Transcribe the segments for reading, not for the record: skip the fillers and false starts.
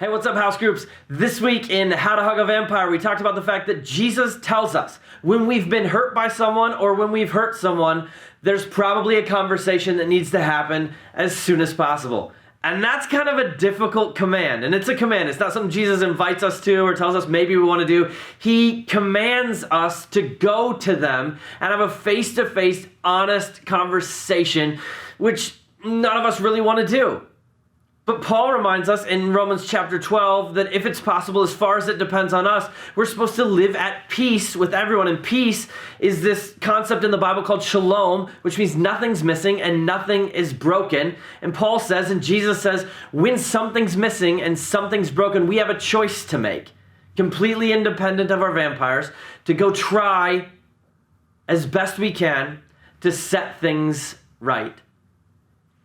Hey, what's up, house groups? This week in How to Hug a Vampire, we talked about the fact that Jesus tells us when we've been hurt by someone or when we've hurt someone, there's probably a conversation that needs to happen as soon as possible. And that's kind of a difficult command. And it's a command. It's not something Jesus invites us to or tells us maybe we want to do. He commands us to go to them and have a face-to-face, honest conversation, which none of us really want to do. But Paul reminds us in Romans chapter 12 that if it's possible, as far as it depends on us, we're supposed to live at peace with everyone. And peace is this concept in the Bible called shalom, which means nothing's missing and nothing is broken. And Paul says, and Jesus says, when something's missing and something's broken, we have a choice to make, completely independent of our vampires, to go try as best we can to set things right.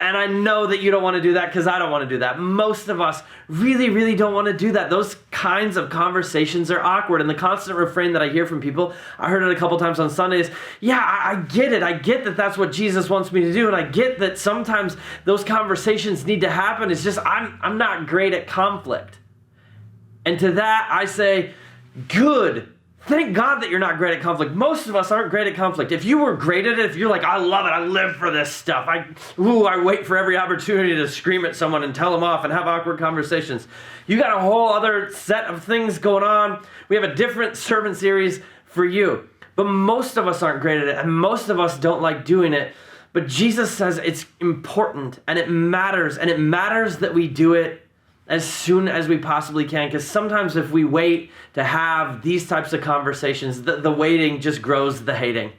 And I know that you don't want to do that because I don't want to do that. Most of us really don't want to do that. Those kinds of conversations are awkward. And the constant refrain that I hear from people, I heard it a couple times on Sundays, yeah, I get it. I get that that's what Jesus wants me to do. And I get that sometimes those conversations need to happen. It's just I'm not great at conflict. And to that I say, good. Thank God that you're not great at conflict. Most of us aren't great at conflict. If you were great at it, if you're like, I love it, I live for this stuff. I wait for every opportunity to scream at someone and tell them off and have awkward conversations. You got a whole other set of things going on. We have a different sermon series for you. But most of us aren't great at it, and most of us don't like doing it. But Jesus says it's important, and it matters that we do it as soon as we possibly can, because sometimes if we wait to have these types of conversations, the waiting just grows the hating.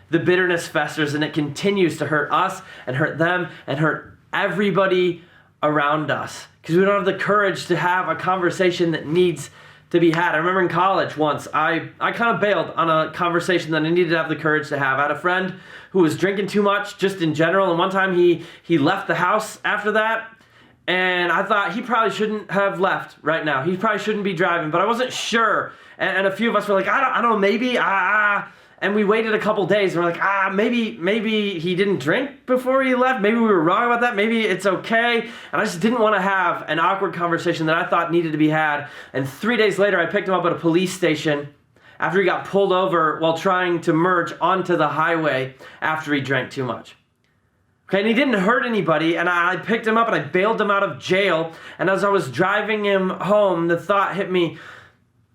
The bitterness festers and it continues to hurt us and hurt them and hurt everybody around us because we don't have the courage to have a conversation that needs to be had. I remember in college once, I kind of bailed on a conversation that I needed to have the courage to have. I had a friend who was drinking too much just in general, and one time he left the house after that. And I thought he probably shouldn't have left right now. He probably shouldn't be driving, but I wasn't sure. And a few of us were like, I don't know, maybe, And we waited a couple days and we're like, maybe he didn't drink before he left. Maybe we were wrong about that. Maybe it's okay. And I just didn't want to have an awkward conversation that I thought needed to be had. And 3 days later, I picked him up at a police station after he got pulled over while trying to merge onto the highway after he drank too much. Okay, and he didn't hurt anybody, and I picked him up and I bailed him out of jail. And as I was driving him home, the thought hit me,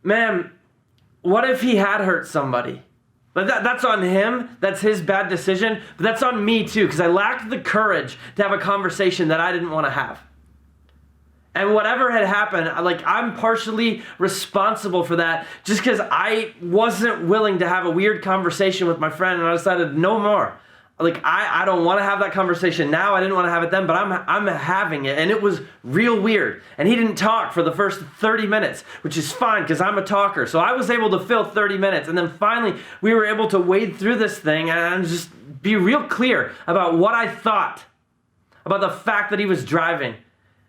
man, what if he had hurt somebody? But that's on him, that's his bad decision, but that's on me too, because I lacked the courage to have a conversation that I didn't want to have. And whatever had happened, I'm partially responsible for that just because I wasn't willing to have a weird conversation with my friend, and I decided no more. I don't want to have that conversation now. I didn't want to have it then, but I'm having it. And it was real weird. And he didn't talk for the first 30 minutes, which is fine because I'm a talker. So I was able to fill 30 minutes. And then finally, we were able to wade through this thing and just be real clear about what I thought about the fact that he was driving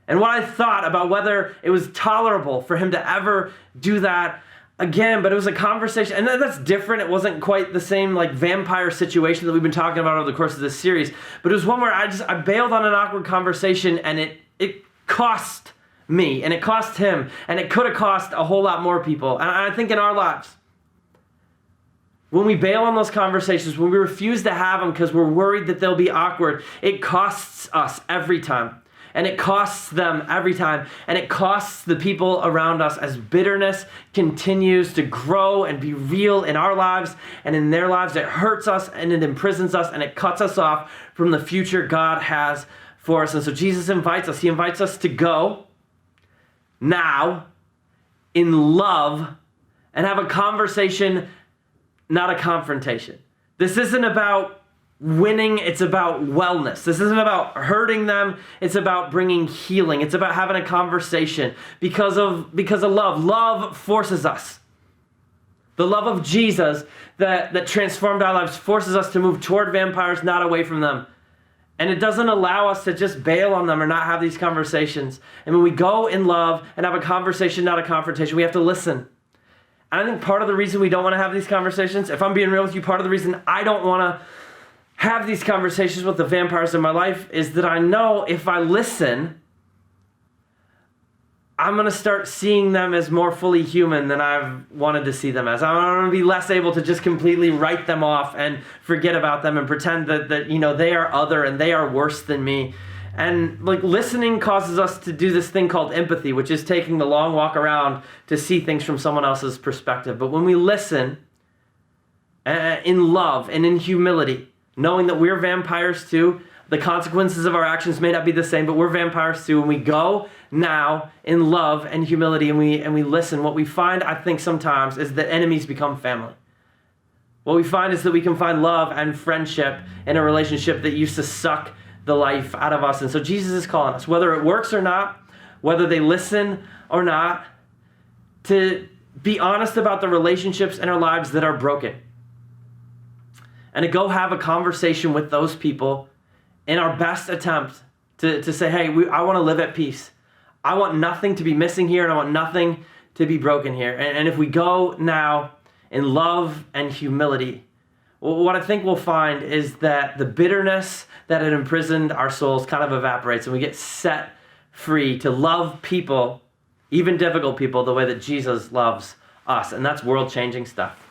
and what I thought about whether it was tolerable for him to ever do that again. But it was a conversation, and that's different. It wasn't quite the same vampire situation that we've been talking about over the course of this series, but it was one where I bailed on an awkward conversation, and it cost me, and it cost him, and it could have cost a whole lot more people. And I think in our lives, when we bail on those conversations, when we refuse to have them because we're worried that they'll be awkward, it costs us every time. And it costs them every time. And it costs the people around us as bitterness continues to grow and be real in our lives and in their lives. It hurts us and it imprisons us and it cuts us off from the future God has for us. And so Jesus invites us. He invites us to go now in love and have a conversation, not a confrontation. This isn't about winning, it's about wellness. This isn't about hurting them, it's about bringing healing. It's about having a conversation because of love. Love forces us. The love of Jesus that transformed our lives forces us to move toward vampires, not away from them. And it doesn't allow us to just bail on them or not have these conversations. And when we go in love and have a conversation, not a confrontation, we have to listen. And I think part of the reason we don't want to have these conversations, if I'm being real with you, part of the reason I don't want to have these conversations with the vampires in my life is that I know if I listen, I'm going to start seeing them as more fully human than I've wanted to see them as. I'm going to be less able to just completely write them off and forget about them and pretend that they are other and they are worse than me. And like listening causes us to do this thing called empathy, which is taking the long walk around to see things from someone else's perspective. But when we listen in love and in humility, knowing that we're vampires too, the consequences of our actions may not be the same, but we're vampires too. When we go now in love and humility and we listen, what we find, I think sometimes, is that enemies become family. What we find is that we can find love and friendship in a relationship that used to suck the life out of us. And so Jesus is calling us, whether it works or not, whether they listen or not, to be honest about the relationships in our lives that are broken. And to go have a conversation with those people in our best attempt to say, hey, I want to live at peace. I want nothing to be missing here, and I want nothing to be broken here. And if we go now in love and humility, what I think we'll find is that the bitterness that had imprisoned our souls kind of evaporates, and we get set free to love people, even difficult people, the way that Jesus loves us. And that's world-changing stuff.